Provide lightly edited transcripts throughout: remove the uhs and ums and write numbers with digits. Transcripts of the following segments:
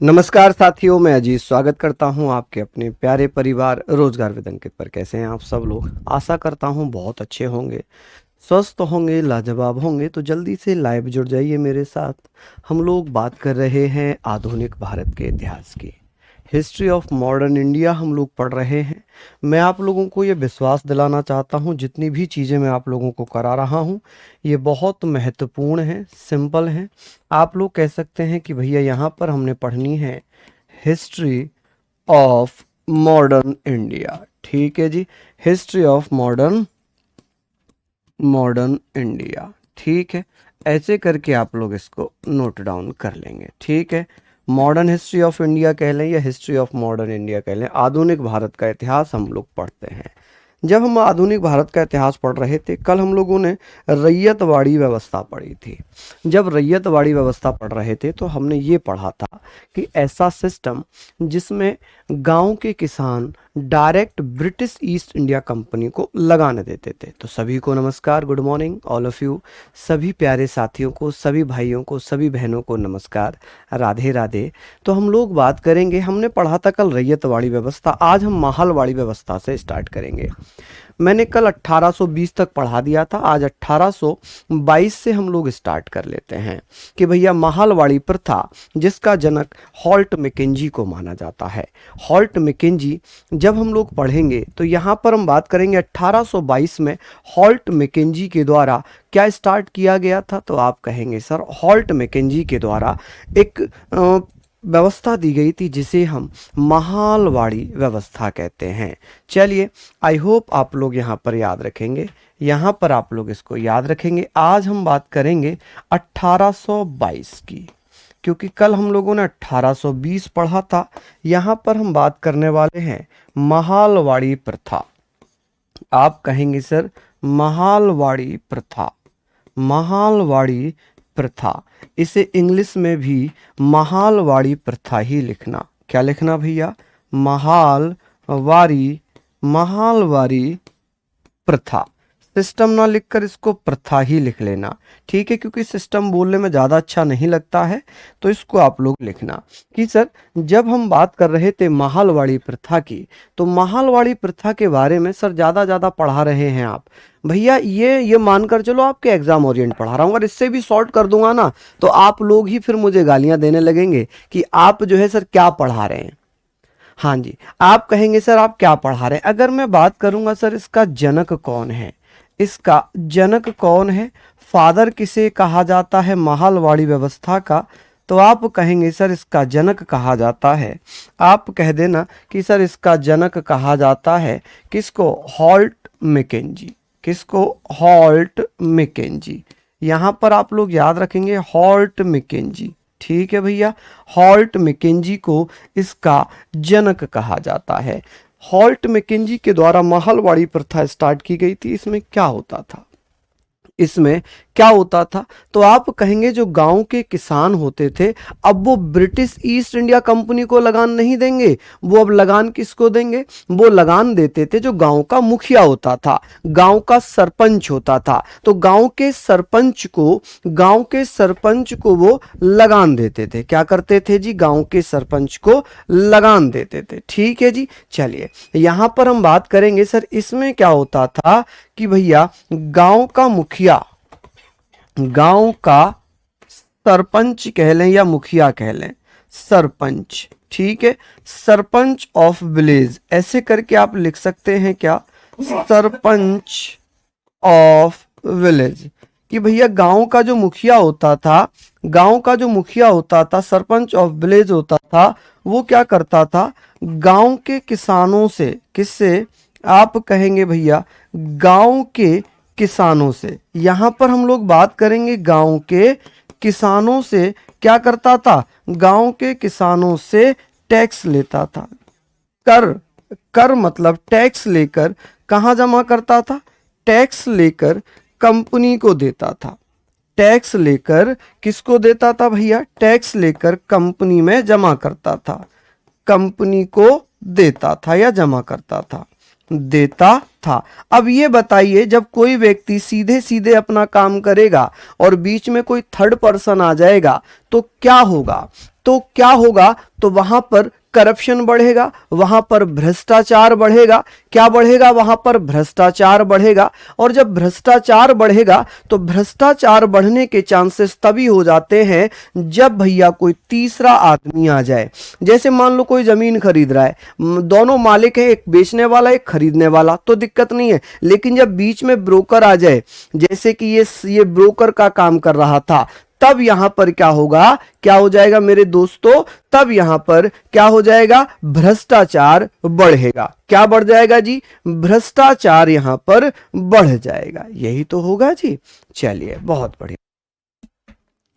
नमस्कार साथियों, मैं अजीत स्वागत करता हूं आपके अपने प्यारे परिवार रोजगार विद अंकित पर। कैसे हैं आप सब लोग? आशा करता हूं बहुत अच्छे होंगे, स्वस्थ होंगे, लाजवाब होंगे। तो जल्दी से लाइव जुड़ जाइए मेरे साथ। हम लोग बात कर रहे हैं आधुनिक भारत के इतिहास की। हिस्ट्री ऑफ मॉडर्न इंडिया हम लोग पढ़ रहे हैं। मैं आप लोगों को ये विश्वास दिलाना चाहता हूँ, जितनी भी चीज़ें मैं आप लोगों को करा रहा हूँ ये बहुत महत्वपूर्ण है, सिंपल हैं। आप लोग कह सकते हैं कि भैया यहाँ पर हमने पढ़नी है हिस्ट्री ऑफ मॉडर्न इंडिया। ठीक है जी, history of modern modern India. ठीक है, ऐसे करके आप लोग इसको नोट डाउन कर लेंगे। ठीक है, मॉडर्न हिस्ट्री ऑफ इंडिया कह लें या हिस्ट्री ऑफ मॉडर्न इंडिया कह लें, आधुनिक भारत का इतिहास हम लोग पढ़ते हैं। जब हम आधुनिक भारत का इतिहास पढ़ रहे थे, कल हम लोगों ने रैयतवाड़ी व्यवस्था पढ़ी थी। जब रैयतवाड़ी व्यवस्था पढ़ रहे थे तो हमने ये पढ़ा था कि ऐसा सिस्टम जिसमें गांव के किसान direct British east India company को लगाने देते थे। तो सभी को नमस्कार, good morning all of you. सभी प्यारे साथियों को, सभी भाइयों को, सभी बहनों को नमस्कार, राधे राधे। तो हम लोग बात करेंगे, हमने पढ़ा था कल रैयतवाड़ी व्यवस्था, आज हम माहलवाड़ी व्यवस्था से स्टार्ट करेंगे। मैंने कल 1820 तक पढ़ा दिया था, आज 1822 से हम लोग स्टार्ट कर लेते हैं कि भैया माहलवाड़ी प्रथा जिसका जनक हॉल्ट मैकेंजी को माना जाता है। हॉल्ट मैकेंजी जब हम लोग पढ़ेंगे तो यहाँ पर हम बात करेंगे 1822 में हॉल्ट मैकेंजी के द्वारा क्या स्टार्ट किया गया था। तो आप कहेंगे सर हॉल्ट मैकेंजी के द्वारा एक व्यवस्था दी गई थी जिसे हम माहलवाड़ी व्यवस्था कहते हैं। चलिए, आई होप आप लोग यहाँ पर याद रखेंगे, यहाँ पर आप लोग इसको याद रखेंगे। आज हम बात करेंगे 1822 की, क्योंकि कल हम लोगों ने 1820 पढ़ा था। यहाँ पर हम बात करने वाले हैं माहलवाड़ी प्रथा। आप कहेंगे सर माहलवाड़ी प्रथा, माहलवाड़ी प्रथा, इसे इंग्लिश में भी माहलवाड़ी प्रथा ही लिखना। क्या लिखना भैया? माहलवाड़ी, माहलवाड़ी प्रथा। सिस्टम ना लिखकर इसको प्रथा ही लिख लेना, ठीक है, क्योंकि सिस्टम बोलने में ज़्यादा अच्छा नहीं लगता है। तो इसको आप लोग लिखना कि सर जब हम बात कर रहे थे माहलवाड़ी प्रथा की, तो माहलवाड़ी प्रथा के बारे में सर ज़्यादा पढ़ा रहे हैं आप भैया। ये मानकर चलो आपके एग्जाम ओरिएंट पढ़ा रहा हूँ। अगर इससे भी शॉर्ट कर दूंगा ना तो आप लोग ही फिर मुझे गालियां देने लगेंगे कि आप जो है सर क्या पढ़ा रहे हैं। हाँ जी, आप कहेंगे सर आप क्या पढ़ा रहे हैं। अगर मैं बात करूंगा सर इसका जनक कौन है, इसका जनक कौन है, फादर किसे कहा जाता है माहलवाड़ी व्यवस्था का, तो आप कहेंगे सर इसका जनक कहा जाता है, आप कह देना कि सर इसका जनक कहा जाता है किसको? Holt Mackenzie. किसको? Holt Mackenzie. यहाँ पर आप लोग याद रखेंगे हॉल्ट मैकेंजी। ठीक है भैया, हॉल्ट मैकेंजी को इसका जनक कहा जाता है। हॉल्ट मैकेंजी के द्वारा माहलवाड़ी प्रथा स्टार्ट की गई थी। इसमें क्या होता था, इसमें क्या होता था? तो आप कहेंगे जो गांव के किसान होते थे, अब वो ब्रिटिश ईस्ट इंडिया कंपनी को लगान नहीं देंगे, वो अब लगान किसको देंगे? वो लगान देते थे जो गांव का मुखिया होता था, गांव का सरपंच होता था। तो गांव के सरपंच को वो लगान देते थे। क्या करते थे जी? गांव के सरपंच को लगान देते थे। ठीक है जी, चलिए यहां पर हम बात करेंगे सर इसमें क्या होता था कि भैया गांव का मुखिया, गांव का सरपंच कह लें या मुखिया कह लें, सरपंच, ठीक है, सरपंच ऑफ विलेज, ऐसे करके आप लिख सकते हैं क्या? Sarpanch of village. कि भैया गांव का जो मुखिया होता था, गांव का जो मुखिया होता था, सरपंच ऑफ विलेज होता था, वो क्या करता था? गांव के किसानों से, किससे? आप कहेंगे भैया गांव के किसानों से। यहां पर हम लोग बात करेंगे गांव के किसानों से। क्या करता था? गांव के किसानों से टैक्स लेता था। कर, कर मतलब टैक्स लेकर कहां जमा करता था? टैक्स लेकर कंपनी को देता था। टैक्स लेकर किसको देता था भैया? टैक्स लेकर कंपनी में जमा करता था, कंपनी को देता था या जमा करता था, देता था। अब ये बताइए, जब कोई व्यक्ति सीधे सीधे अपना काम करेगा और बीच में कोई थर्ड पर्सन आ जाएगा तो क्या होगा? तो क्या होगा, तो वहां पर करप्शन बढ़ेगा, वहां पर भ्रष्टाचार बढ़ेगा। क्या बढ़ेगा, वहां पर भ्रष्टाचार बढ़ेगा। और जब भ्रष्टाचार बढ़ेगा तो भ्रष्टाचार बढ़ने के चांसेस तभी हो जाते हैं जब भैया कोई तीसरा आदमी आ जाए। जैसे मान लो कोई जमीन खरीद रहा है, दोनों मालिक है, एक बेचने वाला एक खरीदने वाला, तो दिक्कत नहीं है। लेकिन जब बीच में ब्रोकर आ जाए, जैसे कि ये ब्रोकर का काम कर रहा था, तब यहां पर क्या होगा, क्या हो जाएगा मेरे दोस्तों, तब यहां पर क्या हो जाएगा, भ्रष्टाचार बढ़ेगा। क्या बढ़ जाएगा जी, भ्रष्टाचार यहां पर बढ़ जाएगा। यही तो होगा जी। चलिए बहुत बढ़िया।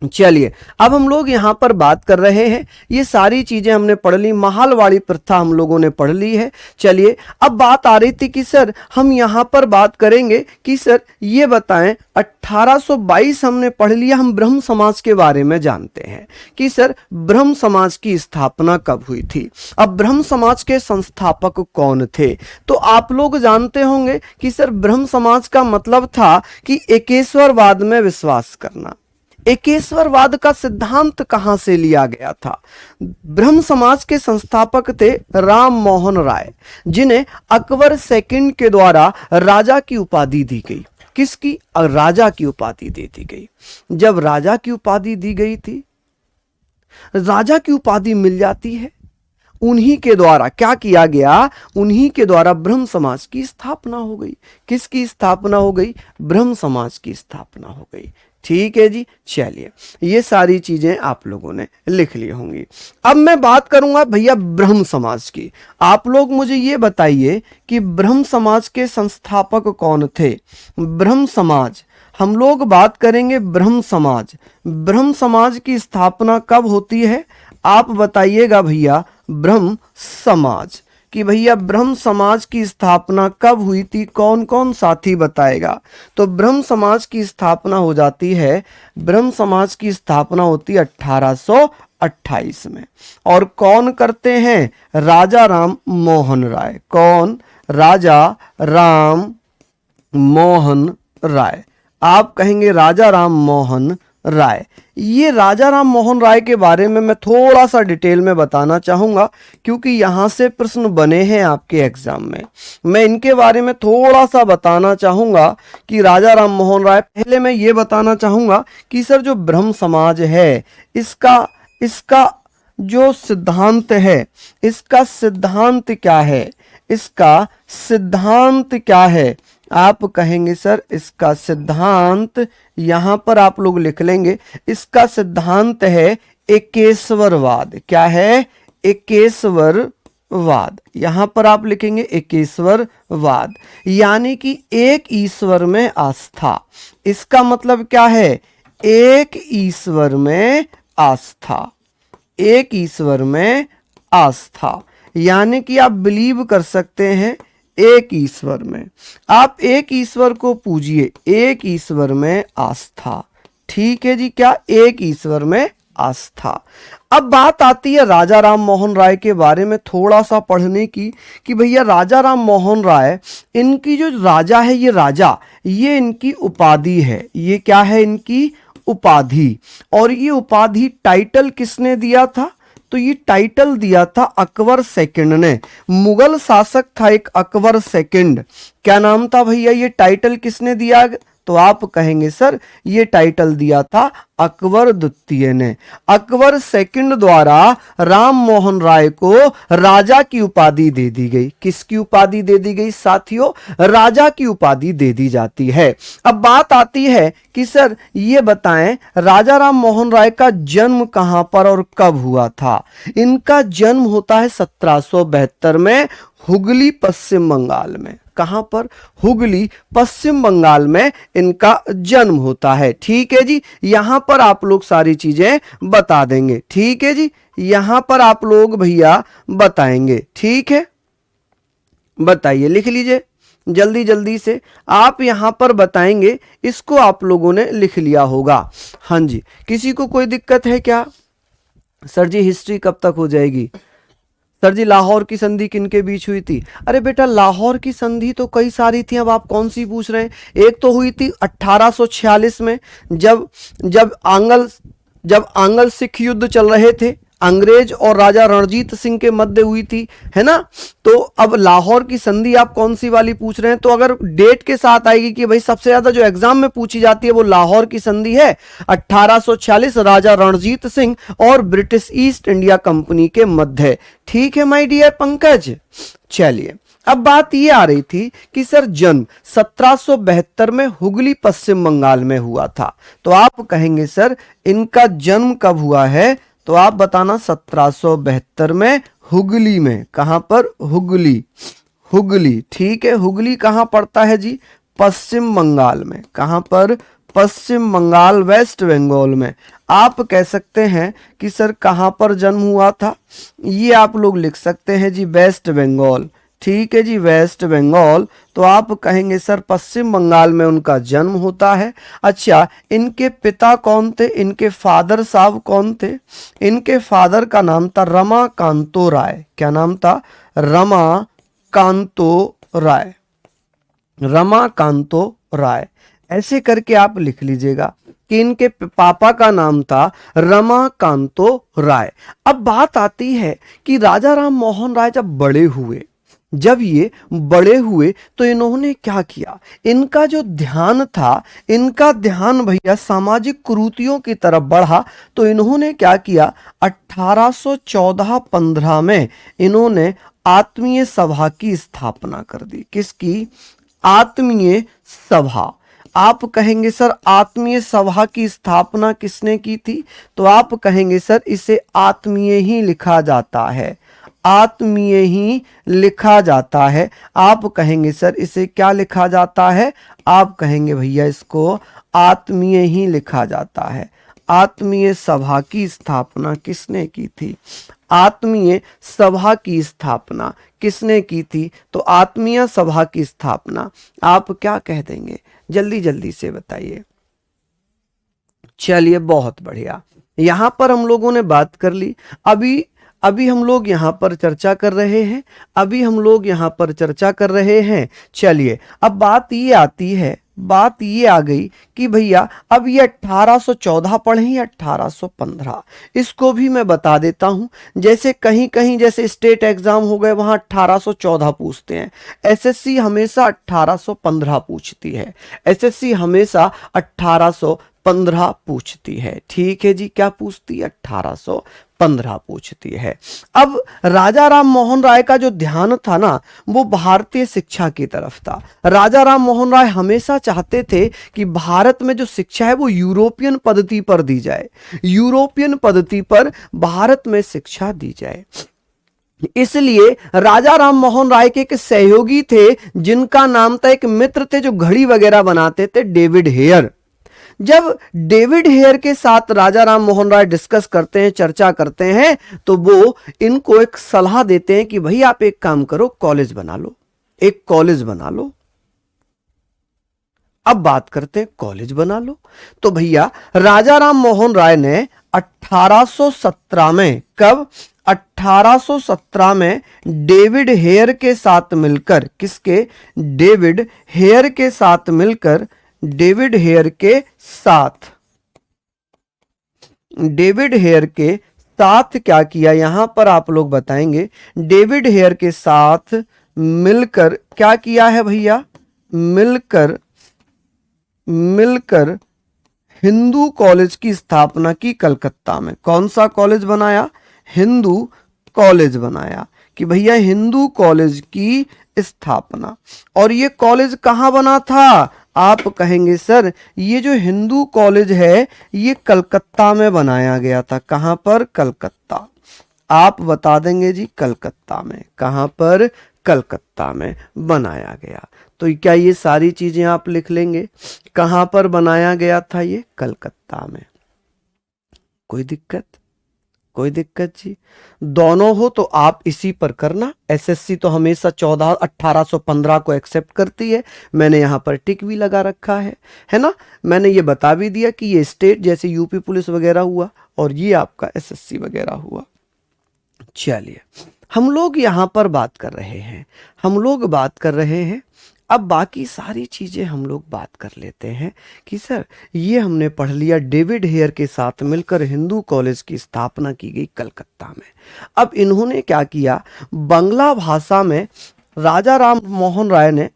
चलिए अब हम लोग यहां पर बात कर रहे हैं, ये सारी चीजें हमने पढ़ ली, महालवाड़ी प्रथा हम लोगों ने पढ़ ली है। चलिए अब बात आ रही थी कि सर हम यहां पर बात करेंगे कि सर ये बताएं 1822 हमने पढ़ लिया, हम ब्रह्म समाज के बारे में जानते हैं कि सर ब्रह्म समाज की स्थापना कब हुई थी। अब ब्रह्म समाज के संस्थापक कौन थे, तो आप लोग जानते होंगे कि सर ब्रह्म समाज का मतलब था कि एकेश्वरवाद में विश्वास करना। एकेश्वरवाद का सिद्धांत कहां से लिया गया था, ब्रह्म समाज के संस्थापक थे राम मोहन राय, जिन्हें अकबर सेकंड के द्वारा राजा की उपाधि दी गई। किसकी, राजा की उपाधि दे दी गई। जब राजा की उपाधि दी गई थी, राजा की उपाधि मिल जाती है, उन्हीं के द्वारा क्या किया गया, उन्हीं के द्वारा ब्रह्म समाज की स्थापना हो गई। किसकी स्थापना हो गई, ब्रह्म समाज की स्थापना हो गई। ठीक है जी। चलिए ये सारी चीजें आप लोगों ने लिख ली होंगी। अब मैं बात करूंगा भैया ब्रह्म समाज की। आप लोग मुझे ये बताइए कि ब्रह्म समाज के संस्थापक कौन थे। ब्रह्म समाज, हम लोग बात करेंगे ब्रह्म समाज। ब्रह्म समाज की स्थापना कब होती है, आप बताइएगा भैया ब्रह्म समाज कि भैया ब्रह्म समाज की स्थापना कब हुई थी, कौन कौन साथी बताएगा। तो ब्रह्म समाज की स्थापना हो जाती है, ब्रह्म समाज की स्थापना होती है 1828 में। और कौन करते हैं, राजा राम मोहन राय। कौन, राजा राम मोहन राय। आप कहेंगे राजा राम मोहन राय। ये राजा राम मोहन राय के बारे में मैं थोड़ा सा डिटेल में बताना चाहूंगा, क्योंकि यहां से प्रश्न बने हैं आपके एग्जाम में। मैं इनके बारे में थोड़ा सा बताना चाहूंगा कि राजा राम मोहन राय, पहले मैं ये बताना चाहूंगा कि सर जो ब्रह्म समाज है, इसका जो सिद्धांत है, इसका सिद्धांत क्या है, इसका सिद्धांत क्या है। आप कहेंगे सर इसका सिद्धांत, यहां पर आप लोग लिख लेंगे, इसका सिद्धांत है एकेश्वरवाद। क्या है, एकेश्वरवाद। यहां पर आप लिखेंगे एकेश्वरवाद, यानी कि एक ईश्वर में आस्था। इसका मतलब क्या है, एक ईश्वर में आस्था। एक ईश्वर में आस्था, यानी कि आप बिलीव कर सकते हैं एक ईश्वर में, आप एक ईश्वर को पूजिए, एक ईश्वर में आस्था। ठीक है जी, क्या, एक ईश्वर में आस्था। अब बात आती है राजा राम मोहन राय के बारे में थोड़ा सा पढ़ने की कि भैया राजा राम मोहन राय, इनकी जो राजा है, ये राजा, ये इनकी उपाधि है। ये क्या है, इनकी उपाधि। और ये उपाधि टाइटल किसने दिया था, तो ये टाइटल दिया था अकबर सेकंड ने। मुगल शासक था एक अकबर सेकंड। क्या नाम था भैया, ये टाइटल किसने दिया, तो आप कहेंगे सर ये टाइटल दिया था अकबर द्वितीय ने। अकबर सेकंड द्वारा राम मोहन राय को राजा की उपाधि दे दी गई। किसकी उपाधि दे दी गई साथियों, राजा की उपाधि दे दी जाती है। अब बात आती है कि सर ये बताएं राजा राम मोहन राय का जन्म कहां पर और कब हुआ था। इनका जन्म होता है 1772 में हुगली पश्चिम बंगाल में। कहां पर, हुगली पश्चिम बंगाल में इनका जन्म होता है। ठीक है जी, यहां पर आप लोग सारी चीजें बता देंगे। ठीक है जी, यहां पर आप लोग भैया बताएंगे। ठीक है, बताइए, लिख लीजिए जल्दी जल्दी से, आप यहां पर बताएंगे। इसको आप लोगों ने लिख लिया होगा। हाँ जी, किसी को कोई दिक्कत है क्या, सर जी हिस्ट्री कब तक हो जाएगी, सर जी लाहौर की संधि किनके बीच हुई थी। अरे बेटा लाहौर की संधि तो कई सारी थी, अब आप कौन सी पूछ रहे हैं। एक तो हुई थी 1846 में, जब आंग्ल सिख युद्ध चल रहे थे। अंग्रेज और राजा रणजीत सिंह के मध्य हुई थी, है ना। तो अब लाहौर की संधि आप कौन सी वाली पूछ रहे हैं, तो अगर डेट के साथ आएगी कि भाई सबसे ज्यादा जो एग्जाम में पूछी जाती है वो लाहौर की संधि है 1846, राजा रणजीत सिंह और ब्रिटिश ईस्ट इंडिया कंपनी के मध्य। ठीक है माय डियर पंकज। चलिए अब बात ये आ रही थी कि सर जन्म 1772 में हुगली पश्चिम बंगाल में हुआ था, तो आप कहेंगे सर इनका जन्म कब हुआ है, तो आप बताना 1772 में हुगली में। कहां पर, हुगली, हुगली। ठीक है, हुगली कहां पड़ता है जी, पश्चिम बंगाल में। कहां पर, पश्चिम बंगाल, वेस्ट बंगाल में। आप कह सकते हैं कि सर कहां पर जन्म हुआ था, ये आप लोग लिख सकते हैं जी वेस्ट बंगाल। ठीक है जी, वेस्ट बंगाल। तो आप कहेंगे सर पश्चिम बंगाल में उनका जन्म होता है। अच्छा, इनके पिता कौन थे, इनके फादर साहब कौन थे, इनके फादर का नाम था रमाकांतो राय। क्या नाम था, रमाकांतो राय, रमाकांतो राय। ऐसे करके आप लिख लीजिएगा कि इनके पापा का नाम था रमाकांतो राय। अब बात आती है कि राजा राम मोहन राय जब बड़े हुए, जब ये बड़े हुए तो इन्होंने क्या किया, इनका जो ध्यान था, इनका ध्यान भैया सामाजिक कुरीतियों की तरफ बढ़ा। तो इन्होंने क्या किया, 1814-15 में इन्होंने आत्मीय सभा की स्थापना कर दी। किसकी, आत्मीय सभा। आप कहेंगे सर आत्मीय सभा की स्थापना किसने की थी, तो आप कहेंगे सर इसे आत्मीय ही लिखा जाता है, आत्मीय ही लिखा जाता है। आप कहेंगे सर इसे क्या लिखा जाता है, आप कहेंगे भैया इसको आत्मीय ही लिखा जाता है। आत्मीय सभा की स्थापना किसने की थी, आत्मीय सभा की स्थापना किसने की थी, तो आत्मीय सभा की स्थापना आप क्या कह देंगे, जल्दी जल्दी से बताइए। चलिए बहुत बढ़िया, यहां पर हम लोगों ने बात कर ली। अभी हम लोग यहाँ पर चर्चा कर रहे हैं, अभी हम लोग यहाँ पर चर्चा कर रहे हैं। चलिए अब बात ये आती है, बात ये आ गई कि भैया अब ये 1814 पढ़े या 1815, इसको भी मैं बता देता हूं। जैसे कहीं कहीं जैसे स्टेट एग्जाम हो गए वहां 1814 पूछते हैं, एसएससी हमेशा 1815 पूछती है, एसएससी हमेशा 1815 पूछती है। ठीक है जी, क्या पूछती है, 1815 पूछती है। अब राजा राम मोहन राय का जो ध्यान था ना वो भारतीय शिक्षा की तरफ था। राजा राम मोहन राय हमेशा चाहते थे कि भारत में जो शिक्षा है वो यूरोपियन पद्धति पर दी जाए, यूरोपियन पद्धति पर भारत में शिक्षा दी जाए। इसलिए राजा राम मोहन राय के एक सहयोगी थे जिनका नाम था, एक मित्र थे जो घड़ी वगैरह बनाते थे, डेविड हेयर। जब डेविड हेयर के साथ राजा राम मोहन राय डिस्कस करते हैं, चर्चा करते हैं, तो वो इनको एक सलाह देते हैं कि भाई आप एक काम करो, कॉलेज बना लो, एक कॉलेज बना लो। अब बात करते हैं कॉलेज बना लो। तो भैया राजा राम मोहन राय ने 1817 में, कब, 1817 में डेविड हेयर के साथ मिलकर, किसके, डेविड हेयर के साथ मिलकर, डेविड हेयर के साथ, डेविड हेयर के साथ क्या किया, यहां पर आप लोग बताएंगे, डेविड हेयर के साथ मिलकर क्या किया है भैया, मिलकर हिंदू कॉलेज की स्थापना की कलकत्ता में। कौन सा कॉलेज बनाया, हिंदू कॉलेज बनाया, कि भैया हिंदू कॉलेज की स्थापना। और ये कॉलेज कहां बना था, आप कहेंगे सर ये जो हिंदू कॉलेज है ये कलकत्ता में बनाया गया था। कहां पर, कलकत्ता। आप बता देंगे जी कलकत्ता में। कहां पर, कलकत्ता में बनाया गया। तो क्या ये सारी चीजें आप लिख लेंगे, कहां पर बनाया गया था, ये कलकत्ता में। कोई दिक्कत, कोई दिक्कत जी, दोनों हो तो आप इसी पर करना। एसएससी तो हमेशा 1815 को एक्सेप्ट करती है, मैंने यहां पर टिक भी लगा रखा है ना। मैंने ये बता भी दिया कि ये स्टेट जैसे यूपी पुलिस वगैरह हुआ और ये आपका एसएससी वगैरह हुआ। चलिए हम लोग यहां पर बात कर रहे हैं, हम लोग बात कर रहे हैं अब बाकी सारी चीजें हम लोग बात कर लेते हैं कि सर ये हमने पढ़ लिया, डेविड हेयर के साथ मिलकर हिंदू कॉलेज की स्थापना की गई कलकत्ता में। अब इन्होंने क्या किया, बांग्ला भाषा में राजा राम मोहन राय ने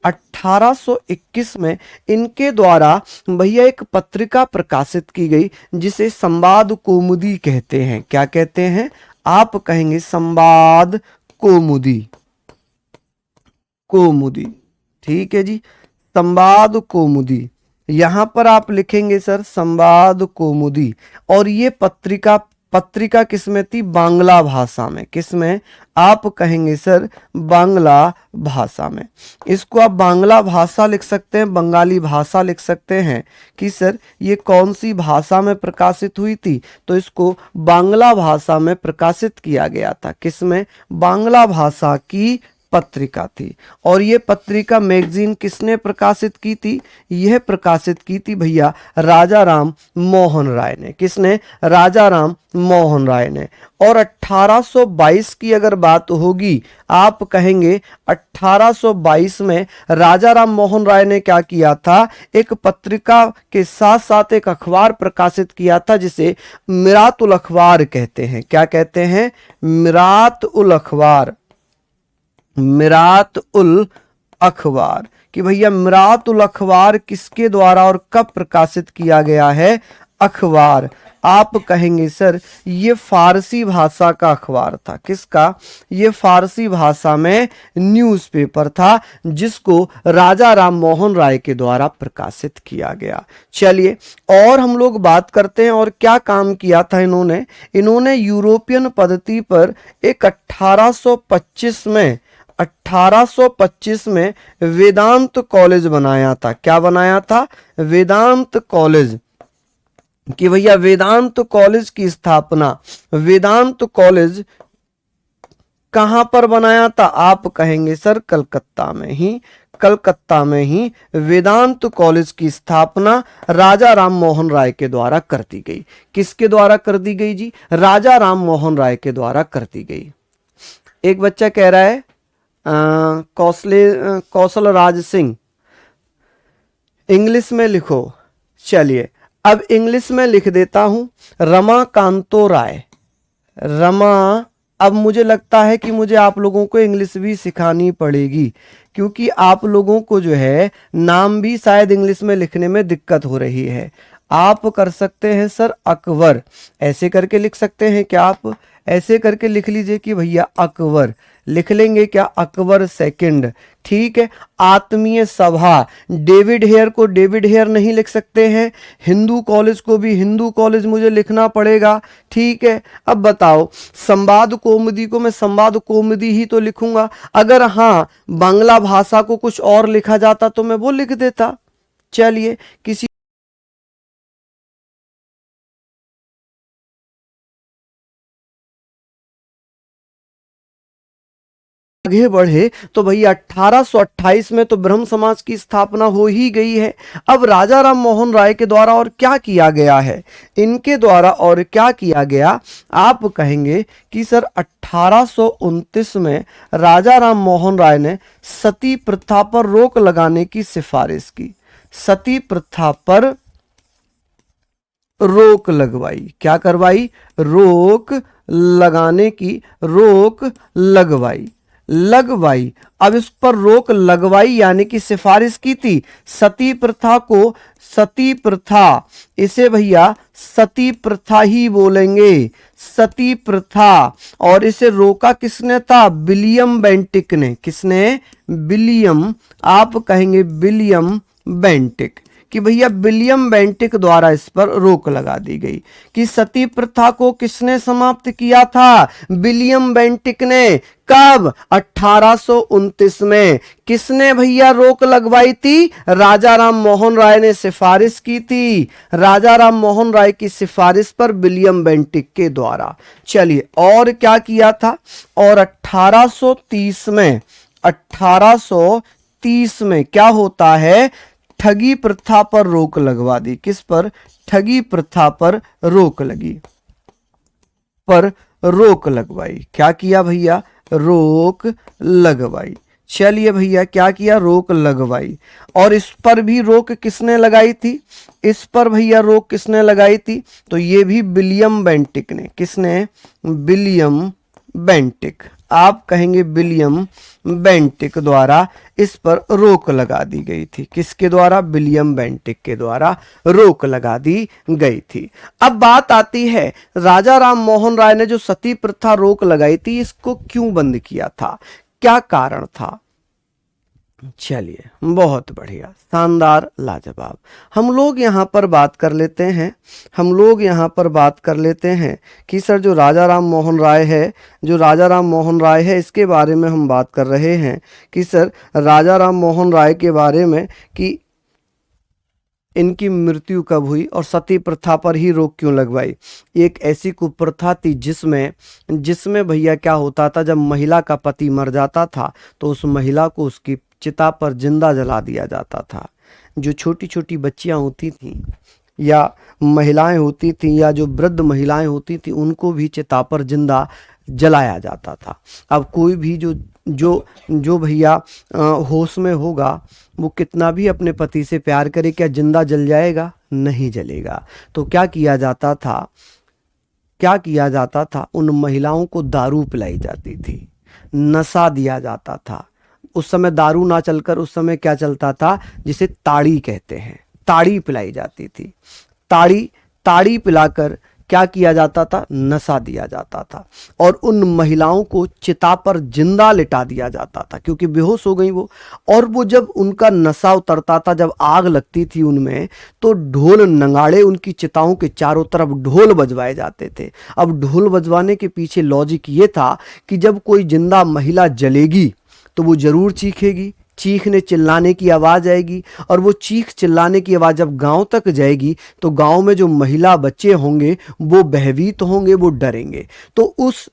1821 में इनके द्वारा भैया एक पत्रिका प्रकाशित की गई जिसे संवाद कौमुदी कहते हैं। क्या कहते हैं? आप कहेंगे संवाद कौमुदी, कौमुदी, ठीक है जी, संवाद कौमुदी। यहां पर आप लिखेंगे सर संवाद कौमुदी। और ये पत्रिका किसमें थी? बांग्ला भाषा में। किसमें? आप कहेंगे सर बांग्ला भाषा में। इसको आप बांग्ला भाषा लिख सकते हैं, बंगाली भाषा लिख सकते हैं कि सर ये कौन सी भाषा में प्रकाशित हुई थी, तो इसको बांग्ला भाषा में प्रकाशित किया गया था। किसमें? बांग्ला भाषा की पत्रिका थी। और ये पत्रिका मैगजीन किसने प्रकाशित की थी? यह प्रकाशित की थी भैया राजा राम मोहन राय ने। किसने? राजा राम मोहन राय ने। और 1822 की अगर बात होगी, आप कहेंगे 1822 में राजा राम मोहन राय ने क्या किया था? एक पत्रिका के साथ साथ एक अखबार प्रकाशित किया था जिसे मिरात उल अखबार कहते हैं। क्या कहते हैं? मिरात उल अखबार, मिरात उल अखबार। कि भैया मिरात उल अखबार किसके द्वारा और कब प्रकाशित किया गया है? अखबार। आप कहेंगे सर ये फारसी भाषा का अखबार था। किसका? ये फारसी भाषा में न्यूज़पेपर था जिसको राजा राम मोहन राय के द्वारा प्रकाशित किया गया। चलिए और हम लोग बात करते हैं और क्या काम किया था इन्होंने। इन्होंने यूरोपियन पद्धति पर एक 1825 में वेदांत कॉलेज बनाया था। क्या बनाया था? वेदांत कॉलेज। कि भैया वेदांत कॉलेज की स्थापना, वेदांत कॉलेज कहां पर बनाया था? आप कहेंगे सर कलकत्ता में ही, कलकत्ता में ही वेदांत कॉलेज की स्थापना राजा राम मोहन राय के द्वारा कर दी गई। किसके द्वारा कर दी गई जी? राजा राम मोहन राय के द्वारा कर दी गई। एक बच्चा कह रहा है कौशल राज सिंह, इंग्लिश में लिखो। चलिए अब इंग्लिश में लिख देता हूं, रमाकांतो राय। अब मुझे लगता है कि मुझे आप लोगों को इंग्लिश भी सिखानी पड़ेगी क्योंकि आप लोगों को जो है नाम भी शायद इंग्लिश में लिखने में दिक्कत हो रही है। आप कर सकते हैं सर अकबर, ऐसे करके लिख सकते हैं क्या? आप ऐसे करके लिख लीजिए कि भैया अकबर, लिख लेंगे क्या? अकबर सेकंड, ठीक है। आत्मीय सभा, डेविड हेयर को डेविड हेयर नहीं लिख सकते हैं, हिंदू कॉलेज को भी हिंदू कॉलेज मुझे लिखना पड़ेगा, ठीक है। अब बताओ संवाद कौमुदी को मैं संवाद कौमुदी ही तो लिखूंगा। अगर हाँ बांग्ला भाषा को कुछ और लिखा जाता तो मैं वो लिख देता। चलिए किसी आगे बढ़े तो भैया 1828 में तो ब्रह्म समाज की स्थापना हो ही गई है। अब राजा राम मोहन राय के द्वारा और क्या किया गया है? इनके द्वारा और क्या किया गया? आप कहेंगे कि सर 1829 में राजा राम मोहन राय ने सती प्रथा पर रोक लगाने की सिफारिश की। सती प्रथा पर रोक लगवाई। क्या करवाई? रोक लगाने की, रोक लगवाई। अब इस पर रोक लगवाई यानी कि सिफारिश की थी। सती प्रथा को, सती प्रथा, इसे भैया सती प्रथा ही बोलेंगे, सती प्रथा। और इसे रोका किसने था? विलियम बेंटिक ने। किसने? विलियम, आप कहेंगे विलियम बेंटिक। कि भैया विलियम बेंटिक द्वारा इस पर रोक लगा दी गई। कि सती प्रथा को किसने समाप्त किया था? विलियम बेंटिक ने। कब? 1829 में। किसने भैया रोक लगवाई थी? राजा राम मोहन राय ने सिफारिश की थी। राजा राम मोहन राय की सिफारिश पर विलियम बेंटिक के द्वारा। चलिए और क्या किया था? और 1830 में क्या होता है? ठगी प्रथा पर रोक लगवा दी। किस पर? ठगी प्रथा पर रोक लगी, पर रोक लगवाई। क्या किया भैया? रोक लगवाई। चलिए भैया, क्या किया, रोक लगवाई। और इस पर भी रोक किसने लगाई थी, इस पर भैया रोक किसने लगाई थी, तो ये भी विलियम बेंटिक ने। किसने, विलियम बेंटिक। आप कहेंगे विलियम बेंटिक द्वारा इस पर रोक लगा दी गई थी। किसके द्वारा, विलियम बेंटिक के द्वारा रोक लगा दी गई थी। अब बात आती है राजा राम मोहन राय ने जो सती प्रथा रोक लगाई थी, इसको क्यों बंद किया था, क्या कारण था। चलिए, बहुत बढ़िया, शानदार, लाजवाब। हम लोग यहाँ पर बात कर लेते हैं, हम लोग यहाँ पर बात कर लेते हैं कि सर जो राजा राम मोहन राय है, जो राजा राम मोहन राय है, इसके बारे में हम बात कर रहे हैं कि सर राजा राम मोहन राय के बारे में कि इनकी मृत्यु कब हुई और सती प्रथा पर ही रोक क्यों लगवाई। एक ऐसी कुप्रथा थी जिसमें जिसमें भैया क्या होता था, जब महिला का पति मर जाता था तो उस महिला को उसकी चिता पर जिंदा जला दिया जाता था। जो छोटी छोटी बच्चियां होती थीं या महिलाएं होती थीं या जो वृद्ध महिलाएं होती थीं, उनको भी चिता पर जिंदा जलाया जाता था। अब कोई भी जो जो जो भैया होश में होगा, वो कितना भी अपने पति से प्यार करे, क्या जिंदा जल जाएगा, नहीं जलेगा। तो क्या किया जाता था, क्या किया जाता था, उन महिलाओं को दारू पिलाई जाती थी, नशा दिया जाता था। उस समय दारू ना चलकर उस समय क्या चलता था, जिसे ताड़ी कहते हैं, ताड़ी पिलाई जाती थी। ताड़ी ताड़ी पिलाकर क्या किया जाता था, नशा दिया जाता था और उन महिलाओं को चिता पर जिंदा लिटा दिया जाता था, क्योंकि बेहोश हो गई वो। और वो जब उनका नशा उतरता था, जब आग लगती थी उनमें, तो ढोल नगाड़े, उनकी चिताओं के चारों तरफ ढोल बजवाए जाते थे। अब ढोल बजवाने के पीछे लॉजिक ये था कि जब कोई जिंदा महिला जलेगी तो वो जरूर चीखेगी, चीखने चिल्लाने की आवाज़ आएगी, और वो चीख चिल्लाने की आवाज़ जब गांव तक जाएगी तो गांव में जो महिला बच्चे होंगे वो भयभीत होंगे, वो डरेंगे। तो उस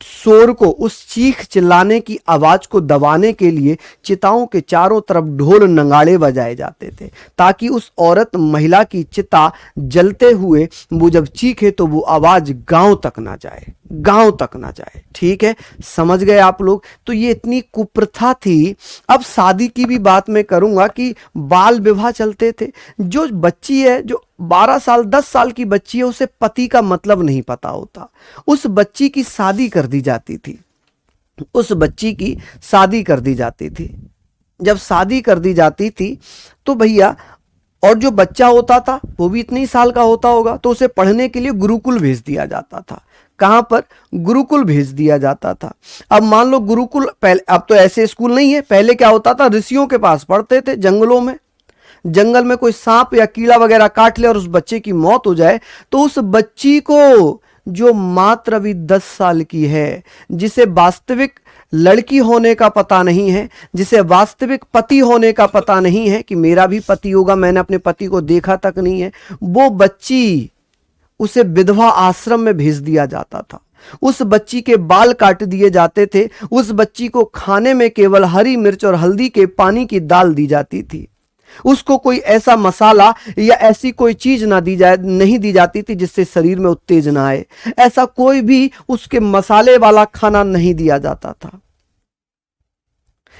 शोर को, उस चीख चिल्लाने की आवाज को दबाने के लिए चिताओं के चारों तरफ ढोल नगाड़े बजाए जाते थे, ताकि उस औरत महिला की चिता जलते हुए वो जब चीखे तो वो आवाज गांव तक ना जाए, गांव तक ना जाए। ठीक है, समझ गए आप लोग। तो ये इतनी कुप्रथा थी। अब शादी की भी बात मैं करूंगा कि बाल विवाह चलते थे। जो बच्ची है, जो 12 साल 10 साल की बच्ची है, उसे पति का मतलब नहीं पता होता, उस बच्ची की शादी कर दी जाती थी, उस बच्ची की शादी कर दी जाती थी। जब शादी कर दी जाती थी तो भैया, और जो बच्चा होता था वो भी इतने ही साल का होता होगा, तो उसे पढ़ने के लिए गुरुकुल भेज दिया जाता था। कहां पर, गुरुकुल भेज दिया जाता था। अब मान लो गुरुकुल, पहले, अब तो ऐसे स्कूल नहीं है, पहले क्या होता था, ऋषियों के पास पढ़ते थे, जंगलों में। जंगल में कोई सांप या कीड़ा वगैरह काट ले और उस बच्चे की मौत हो जाए, तो उस बच्ची को, जो मात्र अभी 10 साल की है, जिसे वास्तविक लड़की होने का पता नहीं है, जिसे वास्तविक पति होने का पता नहीं है कि मेरा भी पति होगा, मैंने अपने पति को देखा तक नहीं है, वो बच्ची, उसे विधवा आश्रम में भेज दिया जाता था। उस बच्ची के बाल काट दिए जाते थे, उस बच्ची को खाने में केवल हरी मिर्च और हल्दी के पानी की दाल दी जाती थी। उसको कोई ऐसा मसाला या ऐसी कोई चीज नहीं दी जाती थी जिससे शरीर में उत्तेजना आए। ऐसा कोई भी उसके मसाले वाला खाना नहीं दिया जाता था।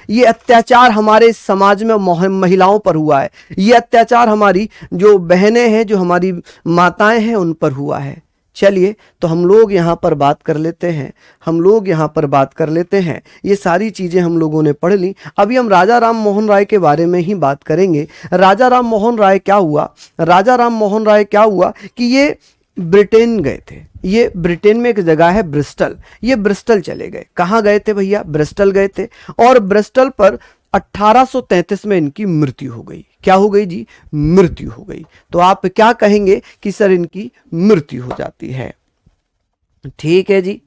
ये अत्याचार हमारे समाज में महिलाओं पर हुआ है। ये अत्याचार हमारी जो बहनें हैं, जो हमारी माताएं हैं, उन पर हुआ है। चलिए, तो हम लोग यहाँ पर बात कर लेते हैं, हम लोग यहाँ पर बात कर लेते हैं। ये सारी चीज़ें हम लोगों ने पढ़ ली। अभी हम राजा राम मोहन राय के बारे में ही बात करेंगे। राजा राम मोहन राय क्या हुआ, राजा राम मोहन राय क्या हुआ कि ये ब्रिटेन गए थे। ये ब्रिटेन में एक जगह है ब्रिस्टल, ये ब्रिस्टल चले गए। कहाँ गए थे भैया, ब्रिस्टल गए थे। और ब्रिस्टल पर 1833 में इनकी मृत्यु हो गई। क्या हो गई जी, मृत्यु हो गई। तो आप क्या कहेंगे कि सर इनकी मृत्यु हो जाती है। ठीक है जी,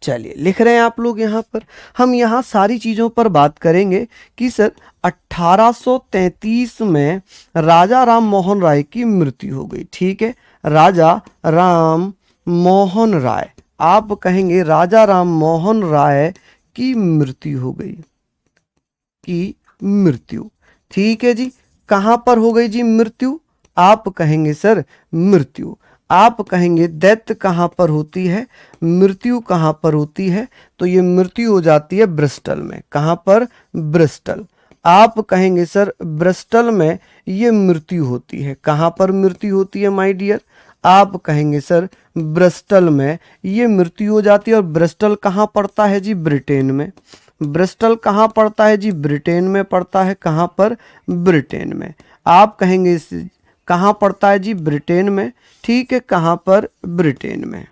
चलिए लिख रहे हैं आप लोग यहाँ पर। हम यहाँ सारी चीजों पर बात करेंगे कि सर 1833 में राजा राम मोहन राय की मृत्यु हो गई। ठीक है, राजा राम मोहन राय, आप कहेंगे राजा राम मोहन राय की मृत्यु हो गई, की मृत्यु। ठीक है जी, कहां पर हो गई जी मृत्यु, आप कहेंगे सर मृत्यु, आप कहेंगे डेथ कहाँ पर होती है, मृत्यु कहाँ पर होती है, तो ये मृत्यु हो जाती है ब्रिस्टल में। कहाँ पर, ब्रिस्टल। आप कहेंगे सर ब्रिस्टल में ये मृत्यु होती है। कहाँ पर मृत्यु होती है माय डियर, आप कहेंगे सर ब्रिस्टल में ये मृत्यु हो जाती है। और ब्रिस्टल कहाँ पड़ता है जी, ब्रिटेन में। ब्रिस्टल कहाँ पड़ता है जी, ब्रिटेन में पड़ता है। कहाँ पर, ब्रिटेन में। आप कहेंगे कहाँ पड़ता है जी, ब्रिटेन में। ठीक है, कहाँ पर, ब्रिटेन में।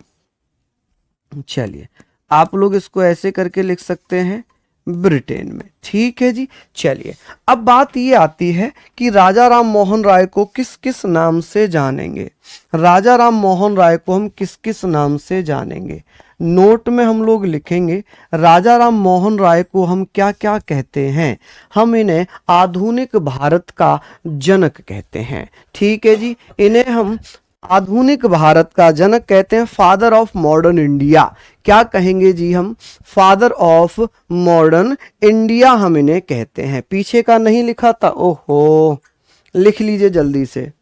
चलिए आप लोग इसको ऐसे करके लिख सकते हैं, ब्रिटेन में। ठीक है जी। चलिए अब बात ये आती है कि राजा राम मोहन राय को किस किस नाम से जानेंगे। राजा राम मोहन राय को हम किस किस नाम से जानेंगे। नोट में हम लोग लिखेंगे राजा राम मोहन राय को हम क्या क्या कहते हैं। हम इन्हें आधुनिक भारत का जनक कहते हैं। ठीक है जी, इन्हें हम आधुनिक भारत का जनक कहते हैं, फादर ऑफ मॉडर्न इंडिया। क्या कहेंगे जी हम, फादर ऑफ मॉडर्न इंडिया हम इन्हें कहते हैं। पीछे का नहीं लिखा था, ओहो, लिख लीजिए जल्दी से।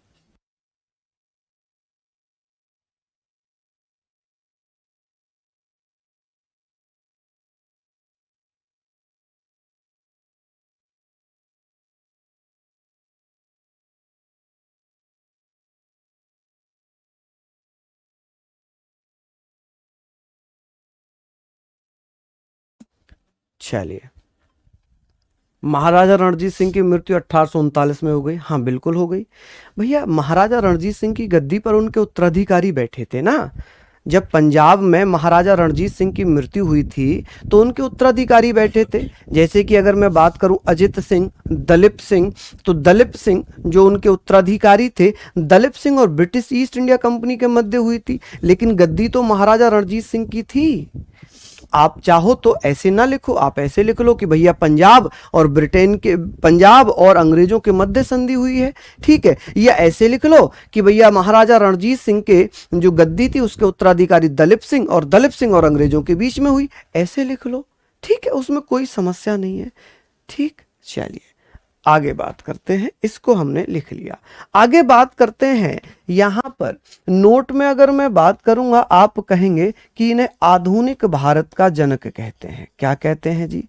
चलिए, महाराजा रणजीत सिंह की मृत्यु 1839 में हो गई। हाँ बिल्कुल हो गई भैया। महाराजा रणजीत सिंह की गद्दी पर उनके उत्तराधिकारी बैठे थे ना। जब पंजाब में महाराजा रणजीत सिंह की मृत्यु हुई थी तो उनके उत्तराधिकारी बैठे थे। जैसे कि अगर मैं बात करूं अजित सिंह, दलीप सिंह, तो दलीप सिंह जो उनके उत्तराधिकारी थे, दलीप सिंह और ब्रिटिश ईस्ट इंडिया कंपनी के मध्य हुई थी, लेकिन गद्दी तो महाराजा रणजीत सिंह की थी। आप चाहो तो ऐसे ना लिखो, आप ऐसे लिख लो कि भैया पंजाब और ब्रिटेन के, पंजाब और अंग्रेजों के मध्य संधि हुई है। ठीक है, या ऐसे लिख लो कि भैया महाराजा रणजीत सिंह के जो गद्दी थी उसके उत्तराधिकारी दलीप सिंह, और दलीप सिंह और अंग्रेजों के बीच में हुई, ऐसे लिख लो। ठीक है, उसमें कोई समस्या नहीं है। ठीक, चलिए आगे बात करते हैं। इसको हमने लिख लिया, आगे बात करते हैं। यहां पर नोट में अगर मैं बात करूंगा, आप कहेंगे कि इन्हें आधुनिक भारत का जनक कहते हैं। क्या कहते हैं जी,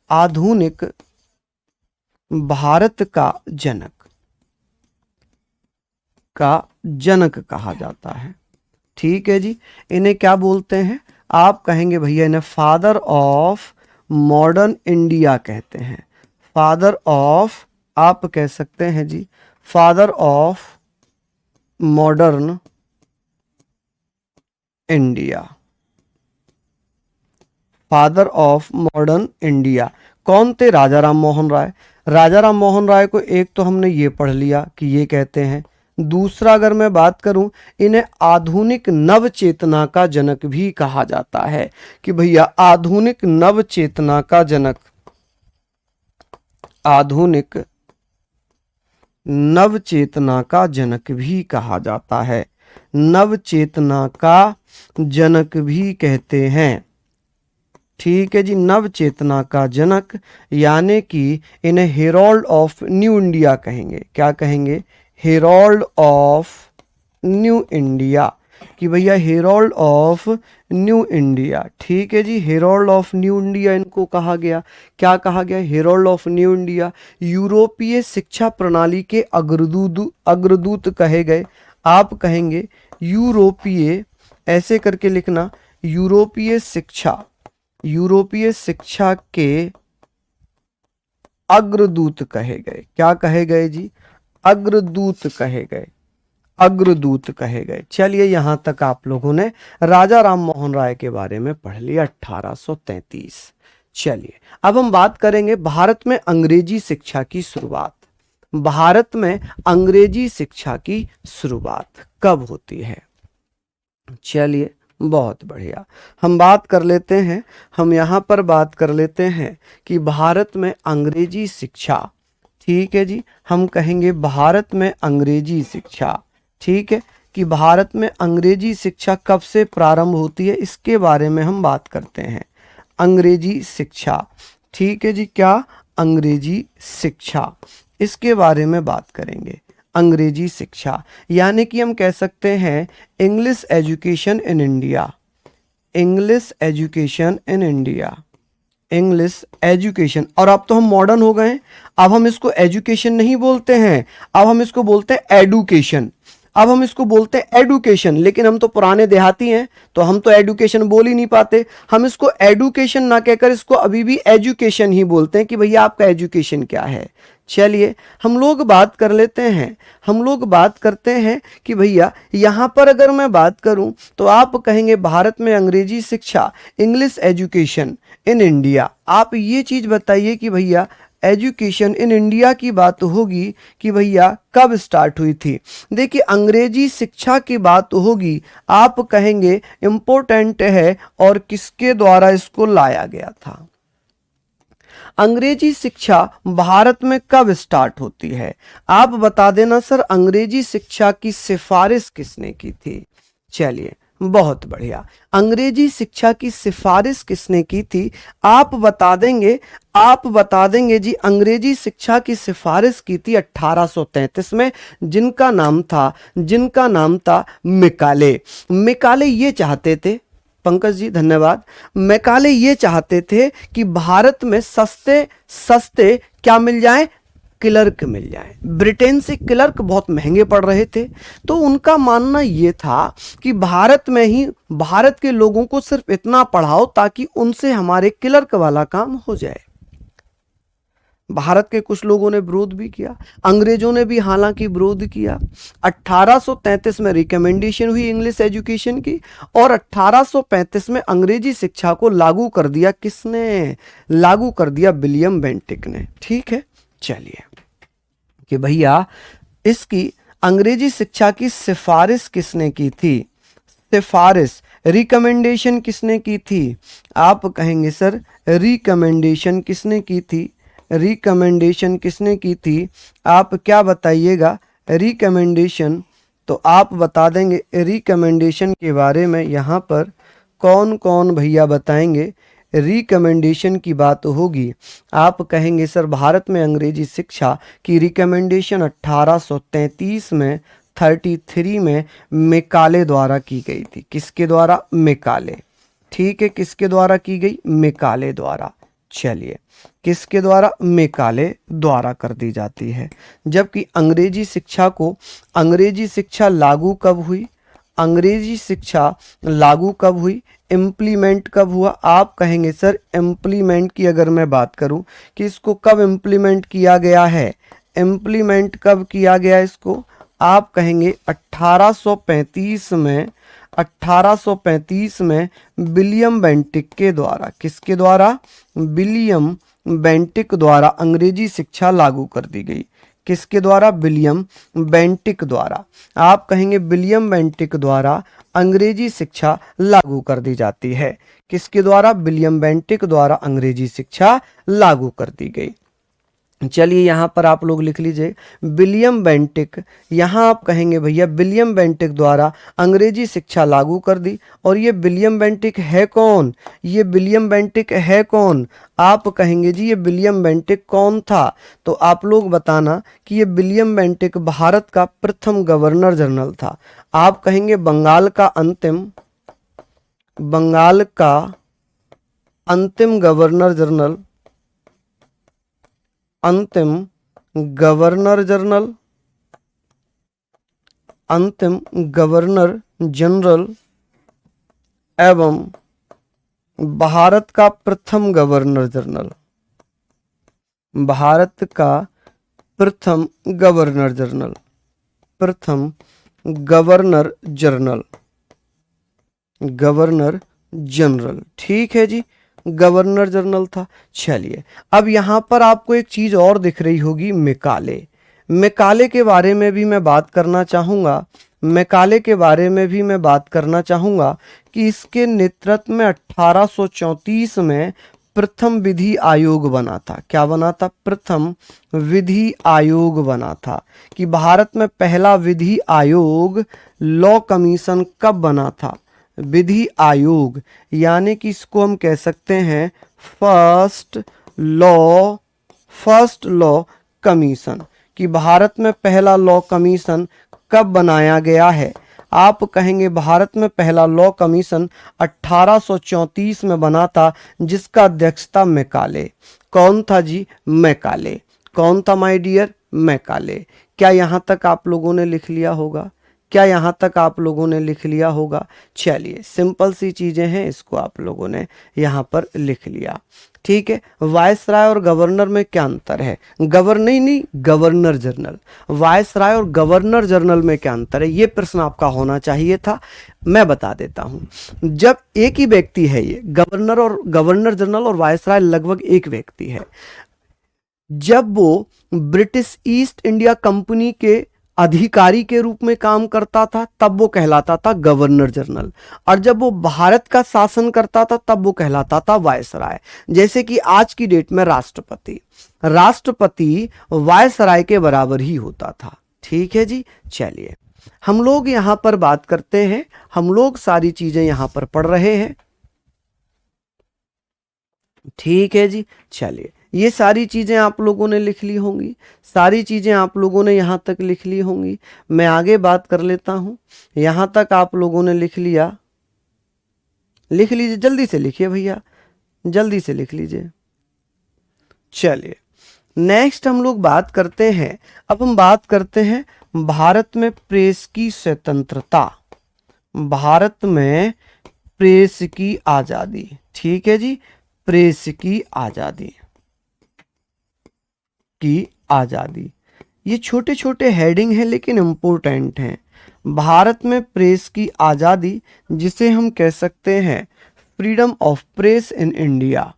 आधुनिक भारत का जनक कहा जाता है। ठीक है जी, इन्हें क्या बोलते हैं, आप कहेंगे भैया इन्हें फादर ऑफ मॉडर्न इंडिया कहते हैं। फादर ऑफ, आप कह सकते हैं जी father of modern India. Father of modern India कौन थे, राजा राम मोहन राय। राजा राम मोहन राय को एक तो हमने ये पढ़ लिया कि ये कहते हैं। दूसरा अगर मैं बात करूं, इन्हें आधुनिक नव चेतना का जनक भी कहा जाता है कि भैया आधुनिक नव चेतना का जनक, आधुनिक नव चेतना का जनक भी कहा जाता है। नव चेतना का जनक भी कहते हैं। ठीक है जी, नव चेतना का जनक, यानी कि इन्हें हेरोल्ड ऑफ न्यू इंडिया कहेंगे। क्या कहेंगे, हेरोल्ड ऑफ न्यू इंडिया, कि भैया हेरोल्ड ऑफ न्यू इंडिया। ठीक है जी, हेरोल्ड ऑफ न्यू इंडिया इनको कहा गया। क्या कहा गया, हेरोल्ड ऑफ न्यू इंडिया। यूरोपीय शिक्षा प्रणाली के अग्रदूत कहे गए। आप कहेंगे यूरोपीय, ऐसे करके लिखना, यूरोपीय शिक्षा के अग्रदूत कहे गए। क्या कहे गए जी, अग्रदूत कहे गए, अग्रदूत कहे गए। चलिए यहां तक आप लोगों ने राजा राम मोहन राय के बारे में पढ़ लिया, 1833। चलिए अब हम बात करेंगे भारत में अंग्रेजी शिक्षा की शुरुआत। भारत में अंग्रेजी शिक्षा की शुरुआत कब होती है। चलिए बहुत बढ़िया, हम बात कर लेते हैं। हम यहाँ पर बात कर लेते हैं कि भारत में अंग्रेजी शिक्षा, ठीक है जी, हम कहेंगे भारत में अंग्रेजी शिक्षा। ठीक है, कि भारत में अंग्रेजी शिक्षा कब से प्रारंभ होती है, इसके बारे में हम बात करते हैं। अंग्रेजी शिक्षा, ठीक है जी, क्या, अंग्रेजी शिक्षा, इसके बारे में बात करेंगे। अंग्रेजी शिक्षा, यानी कि हम कह सकते हैं English education in India, English education in India, English education. और अब तो हम मॉडर्न हो गए हैं, अब हम इसको एजुकेशन नहीं बोलते हैं, अब हम इसको बोलते हैं एडुकेशन, अब हम इसको बोलते हैं एडुकेशन। लेकिन हम तो पुराने देहाती हैं, तो हम तो एडुकेशन बोल ही नहीं पाते, हम इसको एडुकेशन ना कहकर इसको अभी भी एजुकेशन ही बोलते हैं कि भैया आपका एजुकेशन क्या है। चलिए हम लोग बात कर लेते हैं, हम लोग बात करते हैं कि भैया यहाँ पर अगर मैं बात करूँ तो आप कहेंगे भारत में अंग्रेजी शिक्षा, इंग्लिश एजुकेशन इन इंडिया। आप ये चीज़ बताइए कि भैया एजुकेशन इन इंडिया की बात होगी कि भैया कब स्टार्ट हुई थी। देखिए अंग्रेजी शिक्षा की बात होगी, आप कहेंगे इम्पोर्टेंट है और किसके द्वारा इसको लाया गया था। अंग्रेजी शिक्षा भारत में कब स्टार्ट होती है, आप बता देना सर। अंग्रेजी शिक्षा की सिफारिश किसने की थी। चलिए बहुत बढ़िया, अंग्रेजी शिक्षा की सिफारिश किसने की थी, आप बता देंगे, आप बता देंगे जी। अंग्रेजी शिक्षा की सिफारिश की थी 1833 में, जिनका नाम था मैकाले। मैकाले ये चाहते थे, पंकज जी धन्यवाद, मैकाले ये चाहते थे कि भारत में सस्ते सस्ते क्या मिल जाए, क्लर्क मिल जाए। ब्रिटेन से क्लर्क बहुत महंगे पड़ रहे थे, तो उनका मानना ये था कि भारत में ही भारत के लोगों को सिर्फ इतना पढ़ाओ ताकि उनसे हमारे क्लर्क वाला काम हो जाए। भारत के कुछ लोगों ने विरोध भी किया, अंग्रेजों ने भी हालांकि विरोध किया। 1833 में रिकमेंडेशन हुई इंग्लिश एजुकेशन की, और 1835 में अंग्रेजी शिक्षा को लागू कर दिया किसने, लागू कर दिया विलियम बेंटिक ने। ठीक है, चलिए कि भैया इसकी अंग्रेजी शिक्षा की सिफारिश किसने की थी, सिफारिश रिकमेंडेशन किसने की थी, आप कहेंगे सर रिकमेंडेशन किसने की थी, रिकमेंडेशन किसने की थी, आप क्या बताइएगा रिकमेंडेशन। तो आप बता देंगे रिकमेंडेशन के बारे में, यहाँ पर कौन कौन भैया बताएंगे। रिकमेंडेशन की बात होगी, आप कहेंगे सर भारत में अंग्रेजी शिक्षा की रिकमेंडेशन 1833 में 33 में मैकाले द्वारा की गई थी। किसके द्वारा, मैकाले। ठीक है, किसके द्वारा की गई, मैकाले द्वारा। चलिए किसके द्वारा, मैकाले द्वारा कर दी जाती है। जबकि अंग्रेजी शिक्षा को, अंग्रेजी शिक्षा लागू कब हुई, अंग्रेजी शिक्षा लागू कब हुई, इम्प्लीमेंट कब हुआ, आप कहेंगे सर इम्प्लीमेंट की अगर मैं बात करूं कि इसको कब इम्प्लीमेंट किया गया है, इम्प्लीमेंट कब किया गया इसको, आप कहेंगे 1835 में, 1835 में विलियम बेंटिक के द्वारा। किसके द्वारा, विलियम बेंटिक द्वारा अंग्रेजी शिक्षा लागू कर दी गई। किसके द्वारा, विलियम बेंटिक द्वारा। आप कहेंगे विलियम बेंटिक द्वारा अंग्रेजी शिक्षा लागू कर दी जाती है। किसके द्वारा, विलियम बेंटिक द्वारा अंग्रेजी शिक्षा लागू कर दी गई। चलिए यहाँ पर आप लोग लिख लीजिए विलियम बेंटिक। यहाँ आप कहेंगे भैया विलियम बेंटिक द्वारा अंग्रेजी शिक्षा लागू कर दी। और ये विलियम बेंटिक है कौन, ये विलियम बेंटिक है कौन, आप कहेंगे जी ये विलियम बेंटिक कौन था। तो आप लोग बताना कि ये विलियम बेंटिक भारत का प्रथम गवर्नर जनरल था। आप कहेंगे बंगाल का अंतिम गवर्नर जनरल, अंतिम गवर्नर जनरल, अंतिम गवर्नर जनरल एवं भारत का प्रथम गवर्नर जनरल, भारत का प्रथम गवर्नर जनरल, प्रथम गवर्नर जनरल, गवर्नर जनरल। ठीक है जी, गवर्नर जनरल था। चलिए अब यहाँ पर आपको एक चीज और दिख रही होगी, मैकाले। मैकाले के बारे में भी मैं बात करना चाहूँगा, मैकाले के बारे में भी मैं बात करना चाहूँगा कि इसके नेतृत्व में 1834 में प्रथम विधि आयोग बना था। क्या बना था, प्रथम विधि आयोग बना था। कि भारत में पहला विधि आयोग लॉ कमीशन कब बना था, विधि आयोग, यानी कि इसको हम कह सकते हैं फर्स्ट लॉ कमीशन। कि भारत में पहला लॉ कमीशन कब बनाया गया है? आप कहेंगे भारत में पहला लॉ कमीशन 1834 में बना था, जिसका अध्यक्षता मैकाले। कौन था जी? मैकाले। कौन था माय डियर? मैकाले। क्या यहां तक आप लोगों ने लिख लिया होगा? क्या यहां तक आप लोगों ने लिख लिया होगा? चलिए, सिंपल सी चीजें हैं, इसको आप लोगों ने यहां पर लिख लिया। ठीक है। वायसराय और गवर्नर में क्या अंतर है? नहीं, गवर्नर जनरल। वायसराय और गवर्नर जनरल में क्या अंतर है, ये प्रश्न आपका होना चाहिए था। मैं बता देता हूं। जब एक ही व्यक्ति है, ये गवर्नर जनरल और वायसराय लगभग एक व्यक्ति है। जब वो ब्रिटिश ईस्ट इंडिया कंपनी के अधिकारी के रूप में काम करता था, तब वो कहलाता था गवर्नर जनरल, और जब वो भारत का शासन करता था, तब वो कहलाता था वायसराय। जैसे कि आज की डेट में राष्ट्रपति वायसराय के बराबर ही होता था। ठीक है जी। चलिए, हम लोग यहां पर बात करते हैं, हम लोग सारी चीजें यहां पर पढ़ रहे हैं। ठीक है जी। चलिए, ये सारी चीजें आप लोगों ने लिख ली होंगी, सारी चीजें आप लोगों ने यहां तक लिख ली होंगी। मैं आगे बात कर लेता हूं। यहां तक आप लोगों ने लिख लिया, लिख लीजिए, जल्दी से लिखिए भैया, जल्दी से लिख लीजिए। चलिए, नेक्स्ट हम लोग बात करते हैं। अब हम बात करते हैं भारत में प्रेस की स्वतंत्रता, भारत में प्रेस की आजादी। ठीक है जी। प्रेस की आजादी, ये छोटे छोटे हेडिंग हैं लेकिन इंपॉर्टेंट हैं। भारत में प्रेस की आजादी, जिसे हम कह सकते हैं freedom of press in India.